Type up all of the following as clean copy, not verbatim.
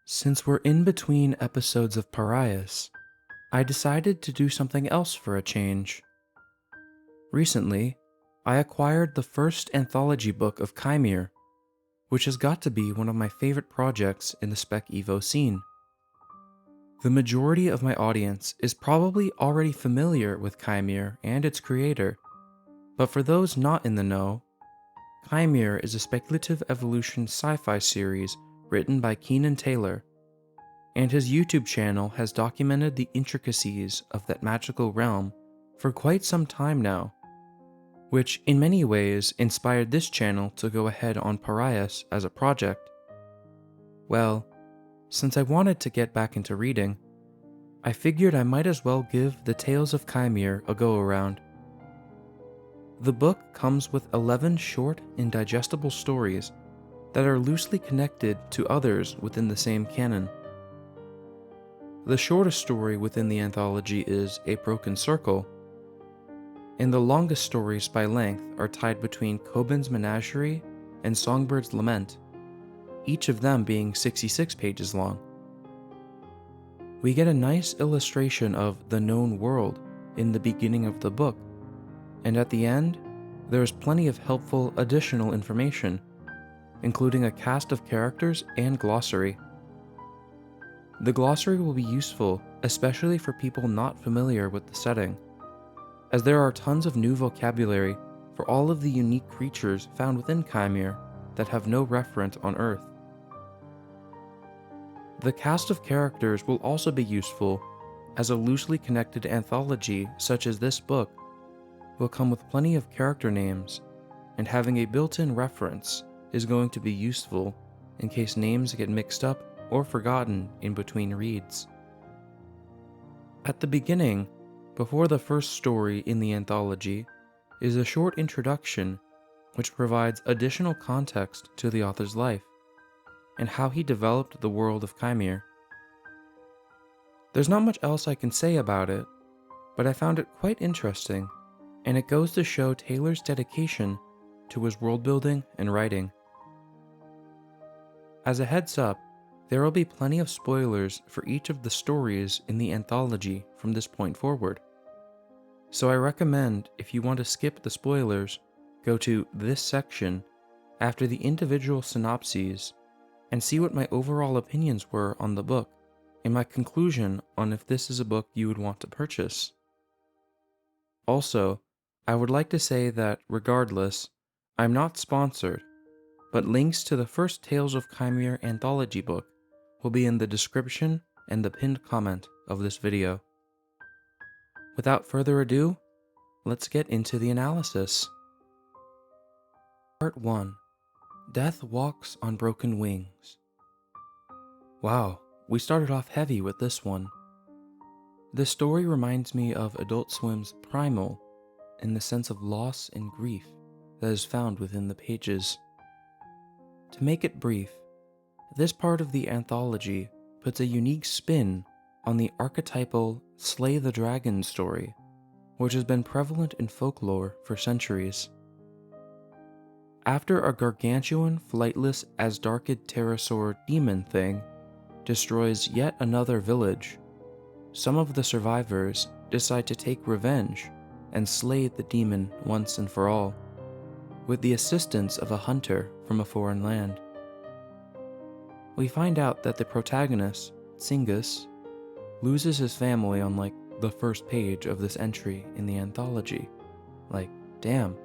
Since we're in between episodes of Parias, I decided to do something else for a change. Recently, I acquired the first anthology book of Kaimere, which has got to be one of my favorite projects in the Spec Evo scene. The majority of my audience is probably already familiar with Kaimere and its creator, but for those not in the know, Kaimere is a speculative evolution sci-fi series written by Keenan Taylor, and his YouTube channel has documented the intricacies of that magical realm for quite some time now, which in many ways inspired this channel to go ahead on Parias as a project. Well, since I wanted to get back into reading, I figured I might as well give the Tales of Kaimere a go-around. The book comes with 11 short and digestible stories that are loosely connected to others within the same canon. The shortest story within the anthology is A Broken Circle, and the longest stories by length are tied between Cobins Manager and Songbirds Lament, each of them being 66 pages long. We get a nice illustration of the known world in the beginning of the book, and at the end, there is plenty of helpful additional information, including a cast of characters and glossary. The glossary will be useful, especially for people not familiar with the setting, as there are tons of new vocabulary for all of the unique creatures found within Kaimere that have no referent on Earth. The cast of characters will also be useful, as a loosely connected anthology such as this book will come with plenty of character names, and having a built-in reference is going to be useful in case names get mixed up or forgotten in between reads. At the beginning, before the first story in the anthology, is a short introduction which provides additional context to the author's life and how he developed the world of Kaimere. There's not much else I can say about it, but I found it quite interesting, and it goes to show Taylor's dedication to his world building and writing. As a heads up, there will be plenty of spoilers for each of the stories in the anthology from this point forward. So I recommend, if you want to skip the spoilers, go to this section after the individual synopses and see what my overall opinions were on the book and my conclusion on if this is a book you would want to purchase. Also, I would like to say that regardless, I'm not sponsored, but links to the first Tales of Kaimere Anthology book will be in the description and the pinned comment of this video. Without further ado, let's get into the analysis. Part 1. Death Walks on Broken Wings. Wow, we started off heavy with this one. This story reminds me of Adult Swim's Primal in the sense of loss and grief that is found within the pages. To make it brief, this part of the anthology puts a unique spin on the archetypal Slay the Dragon story, which has been prevalent in folklore for centuries. After a gargantuan, flightless Asdarkid pterosaur demon thing destroys yet another village, some of the survivors decide to take revenge and slay the demon once and for all, with the assistance of a hunter from a foreign land. We find out that the protagonist, Singus, loses his family on the first page of this entry in the anthology. Damn,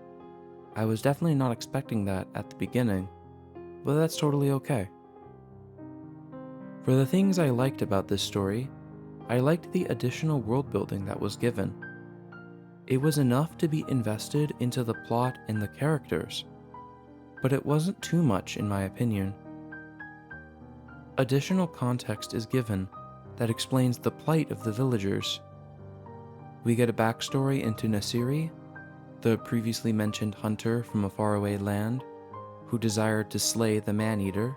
I was definitely not expecting that at the beginning, but that's totally okay. For the things I liked about this story, I liked the additional world building that was given. It was enough to be invested into the plot and the characters, but it wasn't too much in my opinion. Additional context is given that explains the plight of the villagers. We get a backstory into Nasiri, the previously mentioned hunter from a faraway land who desired to slay the man-eater,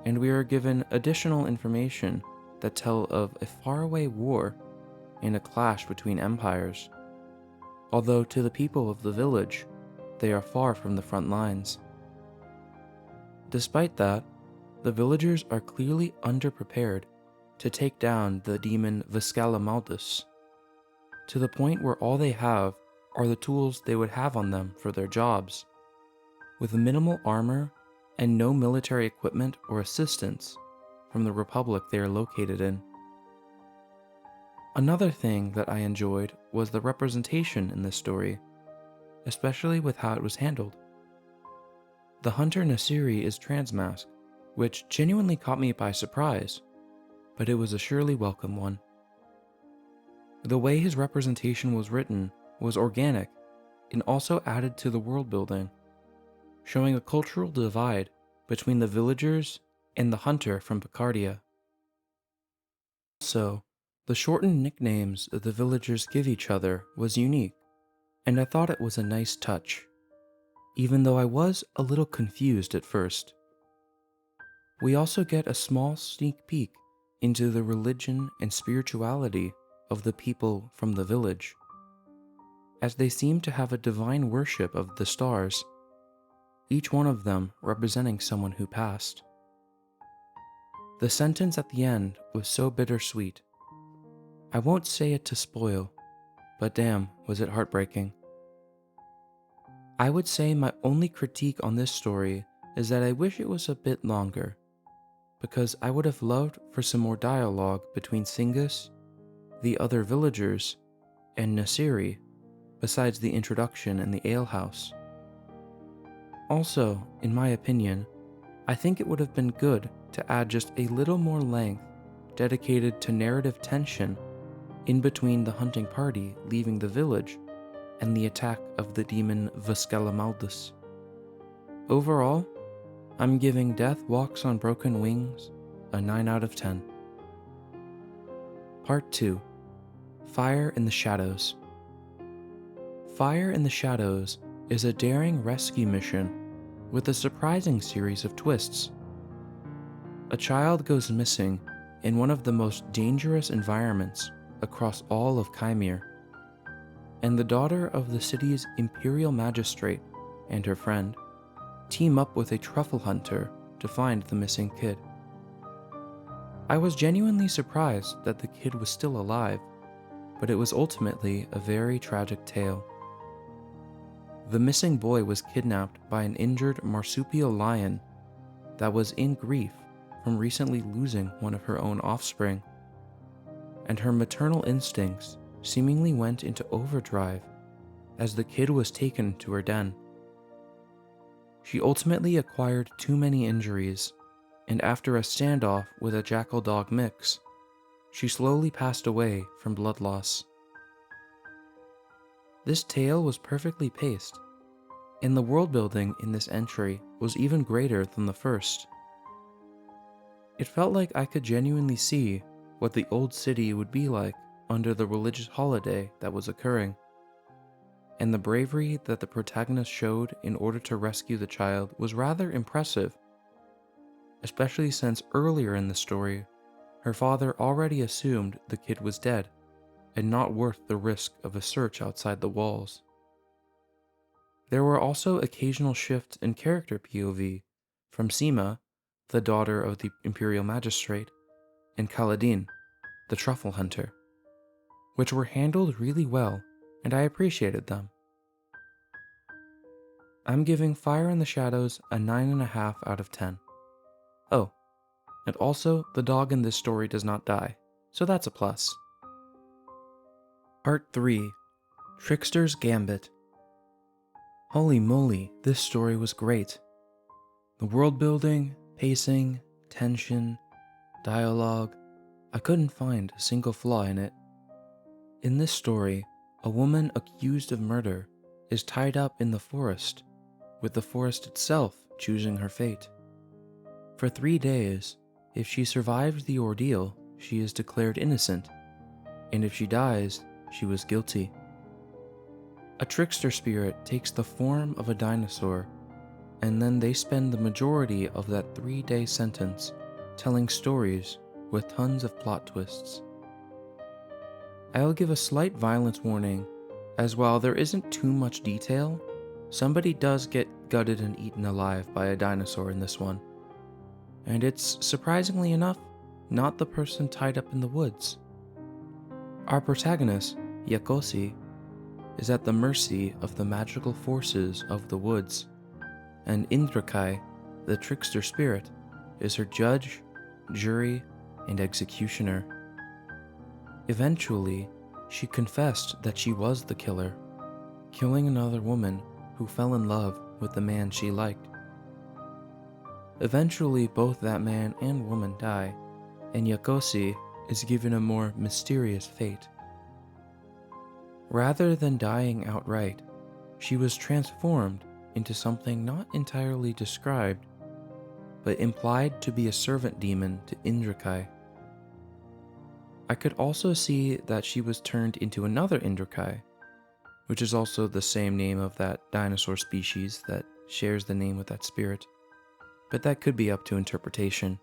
and we are given additional information that tell of a faraway war and a clash between empires, although to the people of the village, they are far from the front lines. Despite that, the villagers are clearly underprepared to take down the demon Viscalamaldus, to the point where all they have are the tools they would have on them for their jobs, with minimal armor and no military equipment or assistance from the republic they are located in. Another thing that I enjoyed was the representation in this story, especially with how it was handled. The hunter Nasiri is transmasked, which genuinely caught me by surprise, but it was a surely welcome one. The way his representation was written was organic and also added to the world building, showing a cultural divide between the villagers and the hunter from Picardia. Also, the shortened nicknames that the villagers give each other was unique, and I thought it was a nice touch, even though I was a little confused at first. We also get a small sneak peek into the religion and spirituality of the people from the village, as they seem to have a divine worship of the stars, each one of them representing someone who passed. The sentence at the end was so bittersweet. I won't say it to spoil, but damn, was it heartbreaking. I would say my only critique on this story is that I wish it was a bit longer, because I would have loved for some more dialogue between Singus, the other villagers, and Nasiri, besides the introduction in the alehouse. Also, in my opinion, I think it would have been good to add just a little more length dedicated to narrative tension in between the hunting party leaving the village and the attack of the demon Viscalamaldus. Overall, I'm giving Death Walks on Broken Wings a 9 out of 10. Part 2. Fire in the Shadows. Fire in the Shadows is a daring rescue mission with a surprising series of twists. A child goes missing in one of the most dangerous environments across all of Kaimere, and the daughter of the city's imperial magistrate and her friend team up with a truffle hunter to find the missing kid. I was genuinely surprised that the kid was still alive, but it was ultimately a very tragic tale. The missing boy was kidnapped by an injured marsupial lion that was in grief from recently losing one of her own offspring, and her maternal instincts seemingly went into overdrive as the kid was taken to her den. She ultimately acquired too many injuries, and after a standoff with a jackal-dog mix, she slowly passed away from blood loss. This tale was perfectly paced, and the world building in this entry was even greater than the first. It felt like I could genuinely see what the old city would be like under the religious holiday that was occurring, and the bravery that the protagonist showed in order to rescue the child was rather impressive, especially since earlier in the story, her father already assumed the kid was dead and not worth the risk of a search outside the walls. There were also occasional shifts in character POV from Sima, the daughter of the imperial magistrate, and Kaladin, the truffle hunter, which were handled really well, and I appreciated them. I'm giving Fire in the Shadows a 9.5 out of 10. Oh, and also the dog in this story does not die, so that's a plus. Part 3. Tricksters Gambit. Holy moly, this story was great. The world building, pacing, tension, dialogue, I couldn't find a single flaw in it. In this story, a woman accused of murder is tied up in the forest, with the forest itself choosing her fate. For 3 days, if she survives the ordeal, she is declared innocent, and if she dies, she was guilty. A trickster spirit takes the form of a dinosaur, and then they spend the majority of that 3-day sentence telling stories with tons of plot twists. I'll give a slight violence warning, as while there isn't too much detail, somebody does get gutted and eaten alive by a dinosaur in this one. and it's, surprisingly enough, not the person tied up in the woods. Our protagonist, Yakosi, is at the mercy of the magical forces of the woods, and Indrakai, the trickster spirit, is her judge, jury, and executioner. Eventually, she confessed that she was the killer, killing another woman who fell in love with the man she liked. Eventually, both that man and woman die, and Yakosi is given a more mysterious fate. Rather than dying outright, she was transformed into something not entirely described, but implied to be a servant demon to Indrakai. I could also see that she was turned into another Indrakai, which is also the same name of that dinosaur species that shares the name with that spirit, but that could be up to interpretation.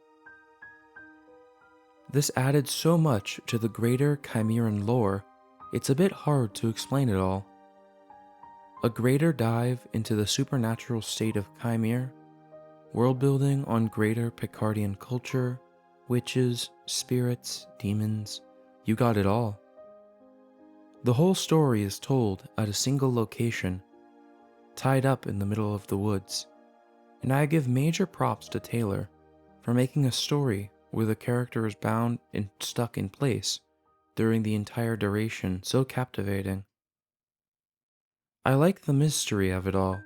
This added so much to the greater Chimeran lore, it's a bit hard to explain it all. A greater dive into the supernatural state of Kaimere, world building on greater Picardian culture, witches, spirits, demons, you got it all. The whole story is told at a single location, tied up in the middle of the woods, and I give major props to Taylor for making a story where the character is bound and stuck in place during the entire duration so captivating. I like the mystery of it all,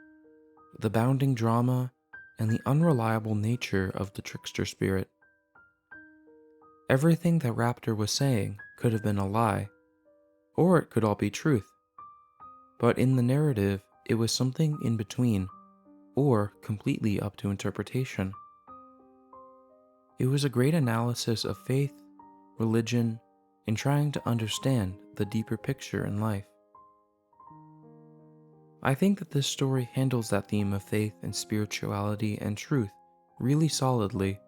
the bounding drama, and the unreliable nature of the trickster spirit. Everything that Raptor was saying could have been a lie, or it could all be truth. But in the narrative, it was something in between, or completely up to interpretation. It was a great analysis of faith, religion, and trying to understand the deeper picture in life. I think that this story handles that theme of faith and spirituality and truth really solidly,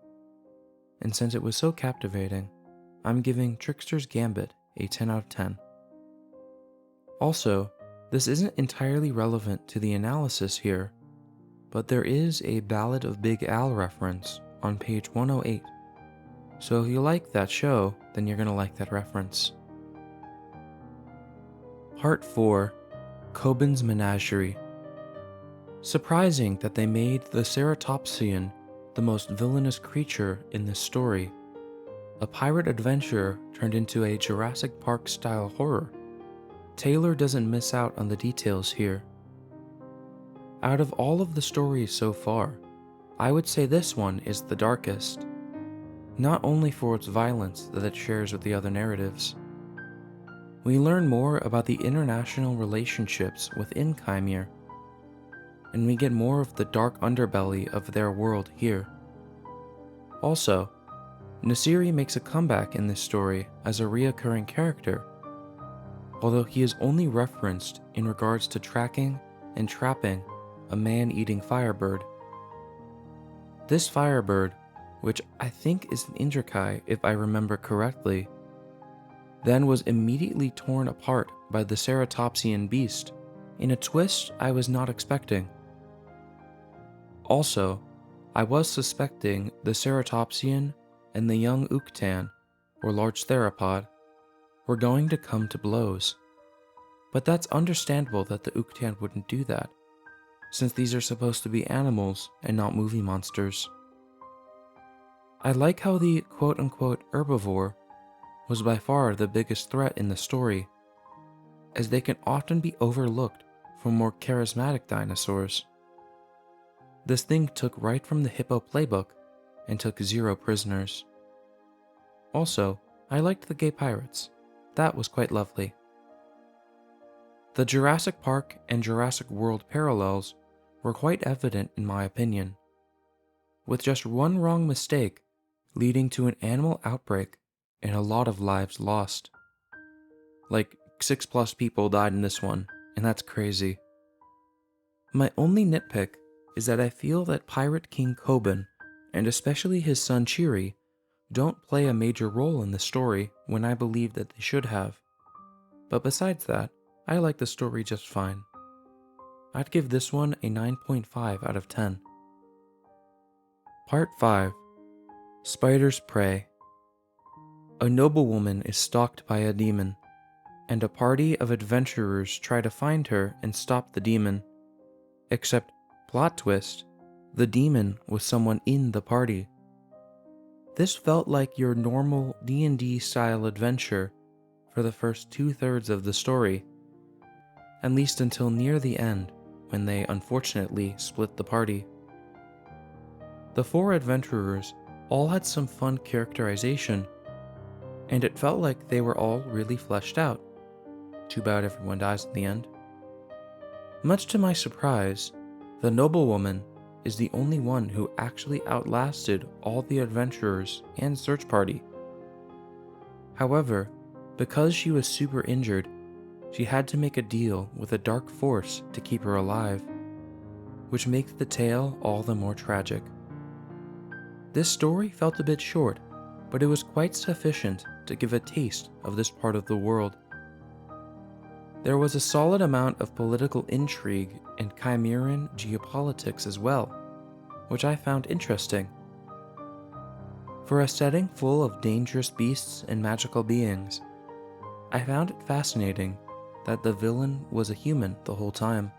and since it was so captivating, I'm giving Tricksters Gambit a 10 out of 10. Also, this isn't entirely relevant to the analysis here, but there is a Ballad of Big Al reference on page 108, so if you like that show, then you're gonna like that reference. Part 4, Cobins Manager. Surprising that they made the Ceratopsian the most villainous creature in this story. A pirate adventure turned into a Jurassic Park style horror. Taylor doesn't miss out on the details here. Out of all of the stories so far, I would say this one is the darkest, not only for its violence that it shares with the other narratives. We learn more about the international relationships within Kaimere, and we get more of the dark underbelly of their world here. Also, Nasiri makes a comeback in this story as a reoccurring character, although he is only referenced in regards to tracking and trapping a man-eating firebird. This firebird, which I think is an Indrakai if I remember correctly, then was immediately torn apart by the Ceratopsian beast in a twist I was not expecting. Also, I was suspecting the Ceratopsian and the young Uktan, or large theropod, were going to come to blows. But that's understandable that the Uktan wouldn't do that, since these are supposed to be animals and not movie monsters. I like how the quote-unquote herbivore was by far the biggest threat in the story, as they can often be overlooked for more charismatic dinosaurs. This thing took right from the hippo playbook and took 0 prisoners. Also, I liked the gay pirates. That was quite lovely. The Jurassic Park and Jurassic World parallels were quite evident in my opinion, with just one wrong mistake leading to an animal outbreak and a lot of lives lost. Like 6+ people died in this one, and that's crazy. My only nitpick is that I feel that Pirate King Cobin, and especially his son Chiri, don't play a major role in the story when I believe that they should have. But besides that, I like the story just fine. I'd give this one a 9.5 out of 10. Part 5, Spider's Prey. A noblewoman is stalked by a demon, and a party of adventurers try to find her and stop the demon. Except, plot twist, the demon was someone in the party. This felt like your normal D&D style adventure for the first 2/3 of the story, at least until near the end when they unfortunately split the party. The 4 adventurers all had some fun characterization, and it felt like they were all really fleshed out. Too bad everyone dies in the end. Much to my surprise, the noblewoman is the only one who actually outlasted all the adventurers and search party. However, because she was super injured, she had to make a deal with a dark force to keep her alive, which makes the tale all the more tragic. This story felt a bit short, but it was quite sufficient to give a taste of this part of the world. There was a solid amount of political intrigue and Chimeran geopolitics as well, which I found interesting. For a setting full of dangerous beasts and magical beings, I found it fascinating that the villain was a human the whole time.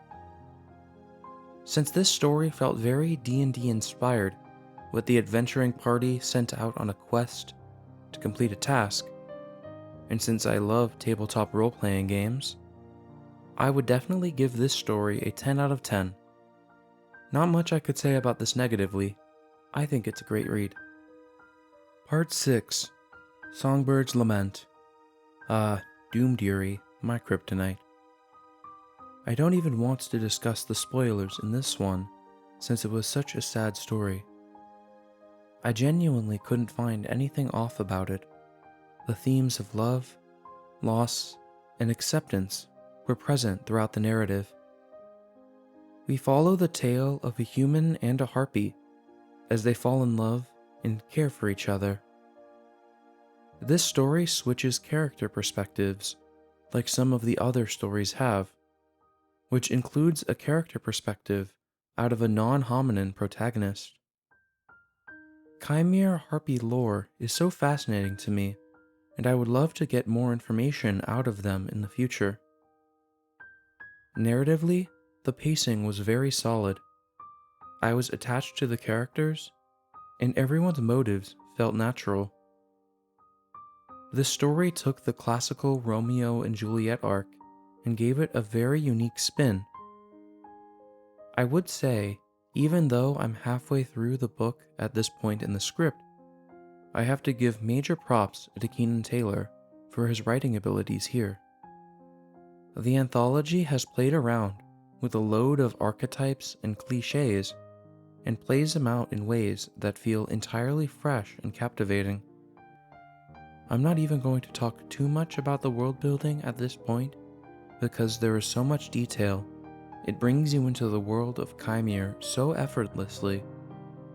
Since this story felt very D&D inspired, with the adventuring party sent out on a quest to complete a task, and since I love tabletop role-playing games, I would definitely give this story a 10 out of 10. Not much I could say about this negatively. I think it's a great read. Part 6. Songbirds Lament. Doomdeary, my kryptonite. I don't even want to discuss the spoilers in this one, since it was such a sad story. I genuinely couldn't find anything off about it. The themes of love, loss, and acceptance were present throughout the narrative. We follow the tale of a human and a harpy as they fall in love and care for each other. This story switches character perspectives, like some of the other stories have, which includes a character perspective out of a non-hominin protagonist. Kaimere harpy lore is so fascinating to me, and I would love to get more information out of them in the future. Narratively, the pacing was very solid. I was attached to the characters, and everyone's motives felt natural. The story took the classical Romeo and Juliet arc and gave it a very unique spin. I would say, even though I'm halfway through the book at this point in the script, I have to give major props to Keenan Taylor for his writing abilities here. The anthology has played around with a load of archetypes and cliches and plays them out in ways that feel entirely fresh and captivating. I'm not even going to talk too much about the world building at this point because there is so much detail. It brings you into the world of Kaimere so effortlessly,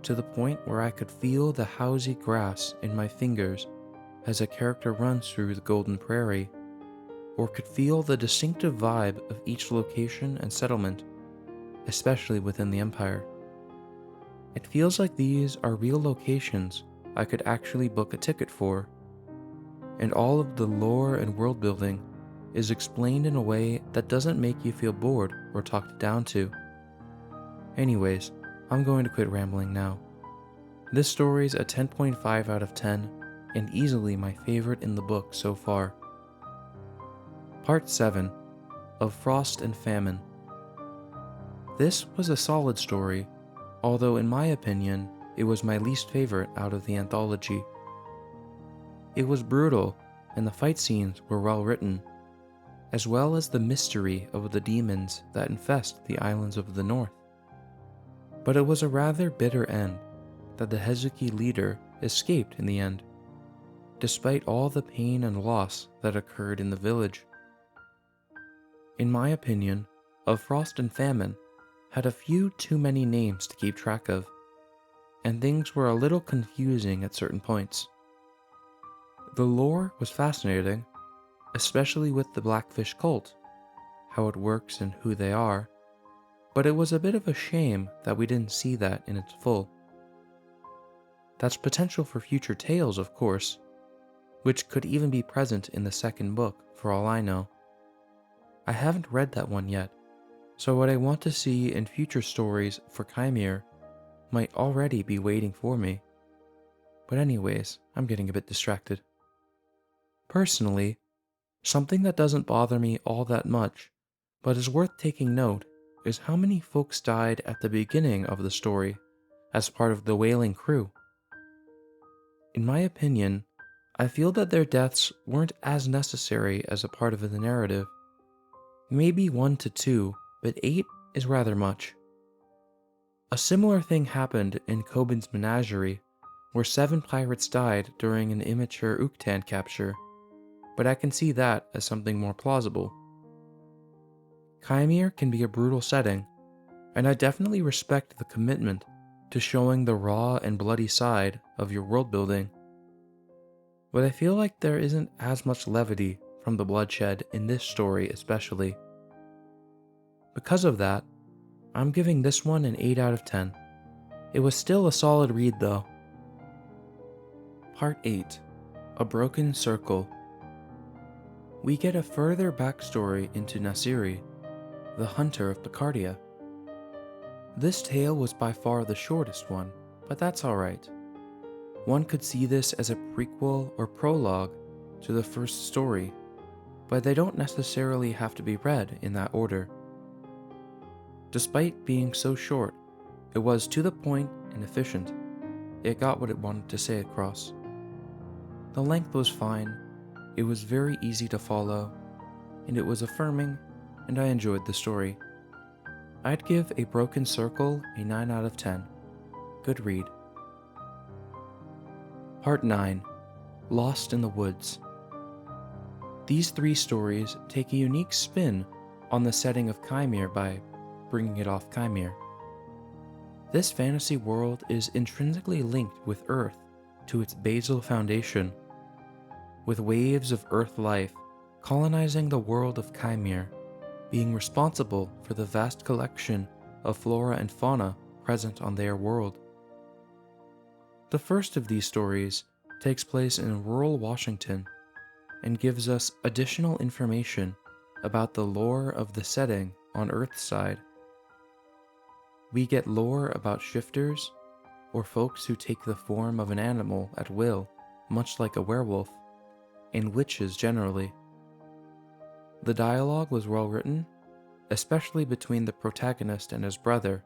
to the point where I could feel the housey grass in my fingers as a character runs through the Golden Prairie, or could feel the distinctive vibe of each location and settlement, especially within the Empire. It feels like these are real locations I could actually book a ticket for, and all of the lore and world building is explained in a way that doesn't make you feel bored or talked down to. Anyways, I'm going to quit rambling now. This story's a 10.5 out of 10, and easily my favorite in the book so far. Part 7. Of Frost and Famine. This was a solid story, although in my opinion, it was my least favorite out of the anthology. It was brutal, and the fight scenes were well written, as well as the mystery of the demons that infest the islands of the north. But it was a rather bitter end that the Hezuki leader escaped in the end, despite all the pain and loss that occurred in the village. In my opinion, Of Frost and Famine had a few too many names to keep track of, and things were a little confusing at certain points. The lore was fascinating, especially with the Blackfish cult, how it works and who they are, but it was a bit of a shame that we didn't see that in its full. That's potential for future tales, of course, which could even be present in the second book, for all I know. I haven't read that one yet, so what I want to see in future stories for Kaimere might already be waiting for me. But anyways, I'm getting a bit distracted. Personally, something that doesn't bother me all that much, but is worth taking note, is how many folks died at the beginning of the story as part of the whaling crew. In my opinion, I feel that their deaths weren't as necessary as a part of the narrative. Maybe 1 to 2, but 8 is rather much. A similar thing happened in Cobins Manager, where 7 pirates died during an immature Uktan capture, but I can see that as something more plausible. Kaimere can be a brutal setting, and I definitely respect the commitment to showing the raw and bloody side of your world building. But I feel like there isn't as much levity from the bloodshed in this story especially. Because of that, I'm giving this one an 8 out of 10. It was still a solid read though. Part 8. A Broken Circle. We get a further backstory into Nasiri, the hunter of Picardia. This tale was by far the shortest one, but that's alright. One could see this as a prequel or prologue to the first story, but they don't necessarily have to be read in that order. Despite being so short, it was to the point and efficient. It got what it wanted to say across. The length was fine, it was very easy to follow, and it was affirming, and I enjoyed the story. I'd give A Broken Circle a 9 out of 10. Good read. Part 9. Lost in the Woods. These 3 stories take a unique spin on the setting of Kaimere by bringing it off Kaimere. This fantasy world is intrinsically linked with Earth to its basal foundation, with waves of Earth life colonizing the world of Kaimere, being responsible for the vast collection of flora and fauna present on their world. The first of these stories takes place in rural Washington and gives us additional information about the lore of the setting on Earth's side. We get lore about shifters, or folks who take the form of an animal at will, much like a werewolf, and witches generally. The dialogue was well written, especially between the protagonist and his brother.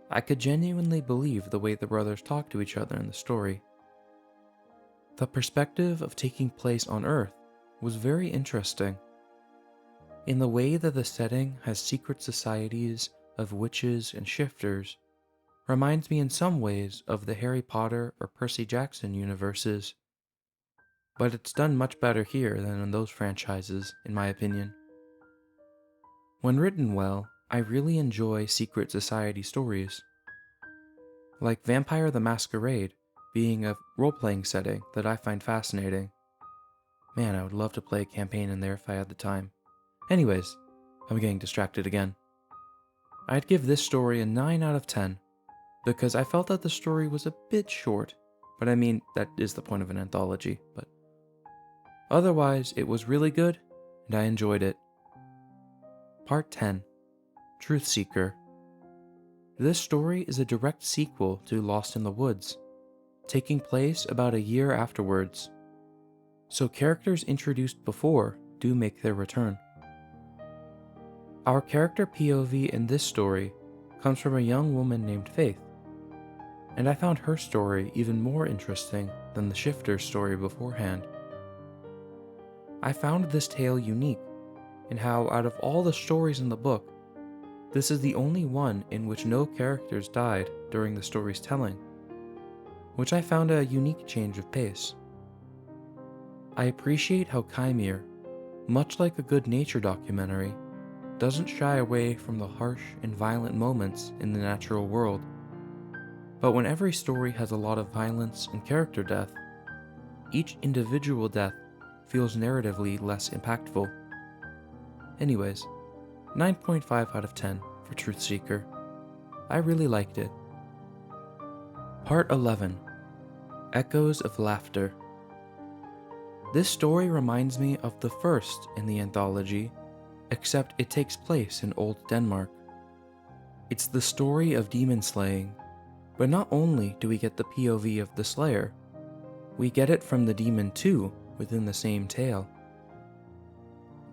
I could genuinely believe the way the brothers talk to each other in the story. The perspective of taking place on Earth was very interesting. In the way that the setting has secret societies of witches and shifters, reminds me in some ways of the Harry Potter or Percy Jackson universes. But it's done much better here than in those franchises, in my opinion. When written well, I really enjoy secret society stories. Like Vampire the Masquerade being a role-playing setting that I find fascinating. Man, I would love to play a campaign in there if I had the time. Anyways, I'm getting distracted again. I'd give this story a 9 out of 10, because I felt that the story was a bit short, but I mean, that is the point of an anthology, but otherwise, it was really good, and I enjoyed it. Part 10. Truth Seeker. This story is a direct sequel to Lost in the Woods, taking place about a year afterwards, so characters introduced before do make their return. Our character POV in this story comes from a young woman named Faith, and I found her story even more interesting than the shifter's story beforehand. I found this tale unique in how, out of all the stories in the book, this is the only one in which no characters died during the story's telling, which I found a unique change of pace. I appreciate how Kaimere, much like a good nature documentary, doesn't shy away from the harsh and violent moments in the natural world. But when every story has a lot of violence and character death, each individual death feels narratively less impactful. Anyways, 9.5 out of 10 for Truth Seeker. I really liked it. Part 11. Echoes of Laughter. This story reminds me of the first in the anthology, except it takes place in Old Denmark. It's the story of demon slaying, but not only do we get the POV of the slayer, we get it from the demon too within the same tale.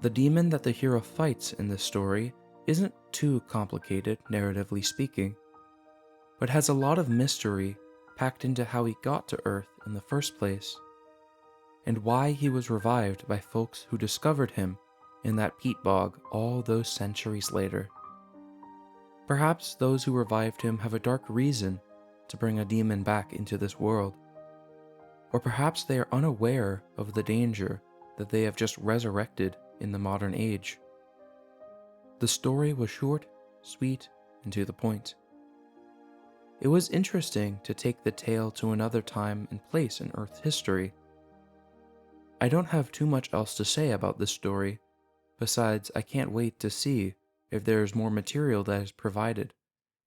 The demon that the hero fights in this story isn't too complicated, narratively speaking, but has a lot of mystery packed into how he got to Earth in the first place, and why he was revived by folks who discovered him in that peat bog all those centuries later. Perhaps those who revived him have a dark reason to bring a demon back into this world, or perhaps they are unaware of the danger that they have just resurrected in the modern age. The story was short, sweet, and to the point. It was interesting to take the tale to another time and place in Earth's history. I don't have too much else to say about this story, besides I can't wait to see if there is more material that is provided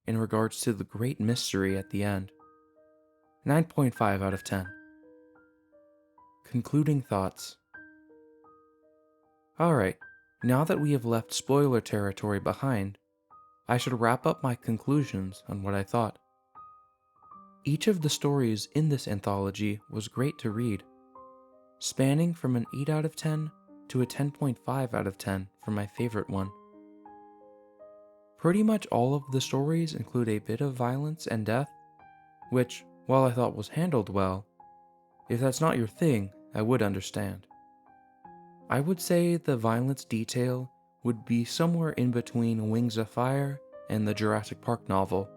in regards to the great mystery at the end. 9.5 out of 10. Concluding thoughts. Alright, now that we have left spoiler territory behind, I should wrap up my conclusions on what I thought. Each of the stories in this anthology was great to read, spanning from an 8 out of 10 to a 10.5 out of 10 for my favorite one. Pretty much all of the stories include a bit of violence and death, which, while I thought was handled well, if that's not your thing, I would understand. I would say the violence detail would be somewhere in between Wings of Fire and the Jurassic Park novel.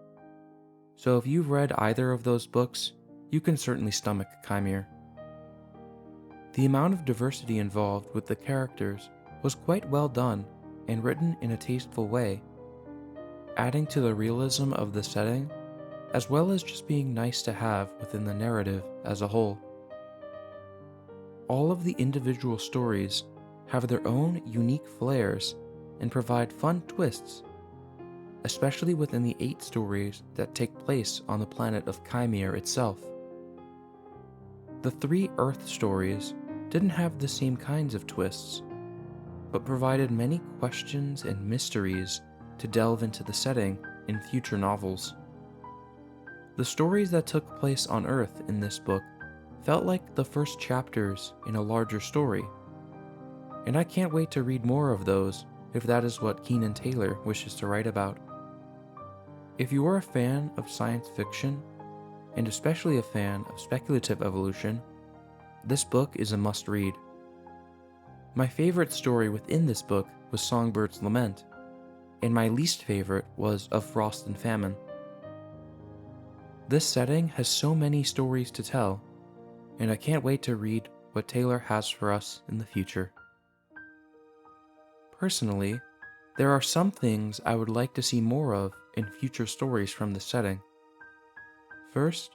So if you've read either of those books, you can certainly stomach Kaimere. The amount of diversity involved with the characters was quite well done and written in a tasteful way, adding to the realism of the setting, as well as just being nice to have within the narrative as a whole. All of the individual stories have their own unique flares and provide fun twists, especially within the 8 stories that take place on the planet of Kaimere itself. The 3 Earth stories didn't have the same kinds of twists, but provided many questions and mysteries to delve into the setting in future novels. The stories that took place on Earth in this book felt like the first chapters in a larger story, and I can't wait to read more of those if that is what Keenan Taylor wishes to write about. If you are a fan of science fiction, and especially a fan of speculative evolution, this book is a must-read. My favorite story within this book was Songbirds Lament, and my least favorite was Of Frost and Famine. This setting has so many stories to tell, and I can't wait to read what Taylor has for us in the future. Personally, there are some things I would like to see more of in future stories from the setting. First,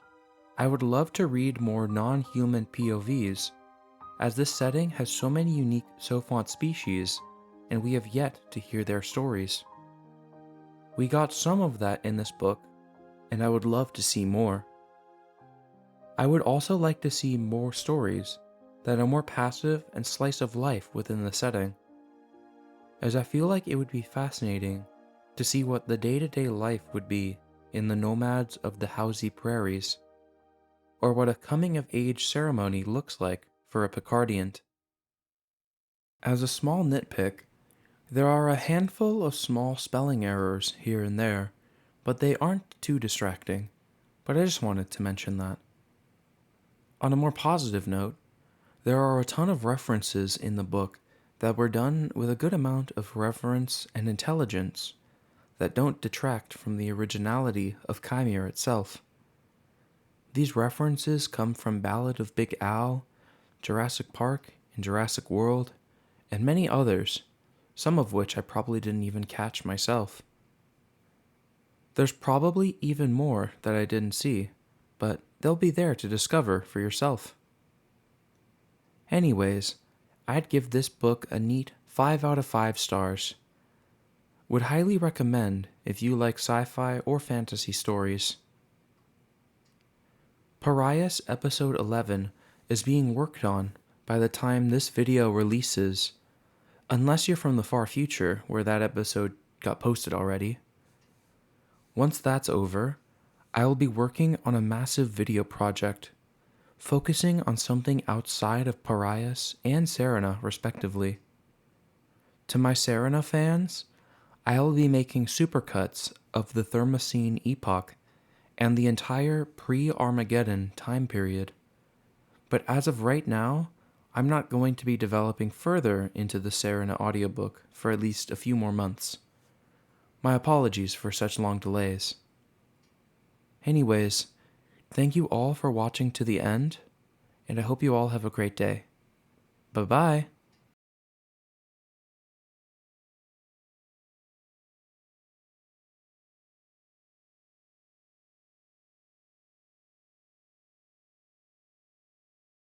I would love to read more non-human POVs, as this setting has so many unique Sophont species, and we have yet to hear their stories. We got some of that in this book, and I would love to see more. I would also like to see more stories that are more passive and slice of life within the setting, as I feel like it would be fascinating to see what the day-to-day life would be in the nomads of the Housie Prairies, or what a coming-of-age ceremony looks like for a Picardiant. As a small nitpick, there are a handful of small spelling errors here and there, but they aren't too distracting, but I just wanted to mention that. On a more positive note, there are a ton of references in the book that were done with a good amount of reverence and intelligence that don't detract from the originality of Kaimere itself. These references come from Ballad of Big Al, Jurassic Park and Jurassic World, and many others, some of which I probably didn't even catch myself. There's probably even more that I didn't see, but they'll be there to discover for yourself. Anyways, I'd give this book a neat 5 out of 5 stars. Would highly recommend if you like sci-fi or fantasy stories. Parias Episode 11 is being worked on by the time this video releases, unless you're from the far future where that episode got posted already. Once that's over, I will be working on a massive video project, focusing on something outside of Parias and Serena, respectively. To my Serena fans, I will be making supercuts of the Thermocene epoch and the entire pre-Armageddon time period. But as of right now, I'm not going to be developing further into the Serena audiobook for at least a few more months. My apologies for such long delays. Anyways, thank you all for watching to the end, and I hope you all have a great day. Bye-bye!